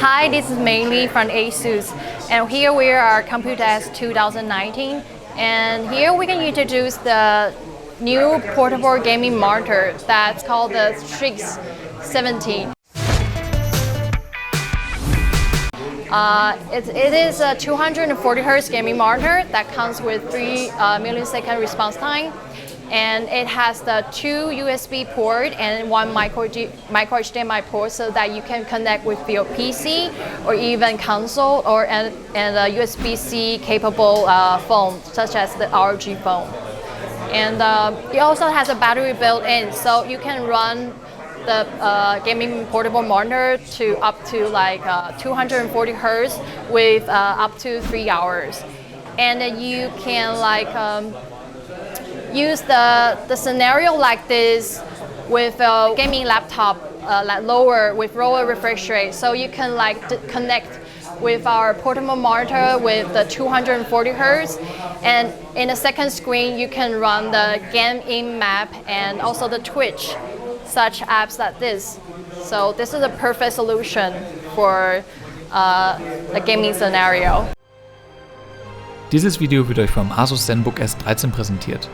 Hi, this is mainly from Asus, and here we are Computex 2019, and here we can introduce the new portable gaming monitor that's called the Strix 17. It is a 240 Hz gaming monitor that comes with 3 millisecond response time, and it has the 2 USB port and 1 micro HDMI port so that you can connect with your PC or even console or and a USB-C capable phone such as the ROG phone. And it also has a battery built in, so you can run the gaming portable monitor to up to like 240 Hz with up to 3 hours. And you can like use the scenario like this with a gaming laptop like lower refresh rate. So you can like connect with our portable monitor with the 240 Hz, and in the second screen you can run the game in map and also the Twitch, such apps like this. So this is a perfect solution for a gaming scenario. Dieses Video wird euch vom Asus ZenBook S13 präsentiert.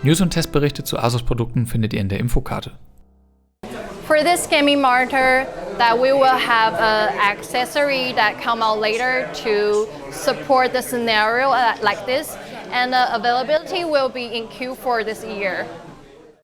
News und Testberichte zu Asus-Produkten findet ihr in der Infokarte. For this gaming monitor, that we will have an accessory that come out later to support the scenario like this, and the availability will be in Q4 this year.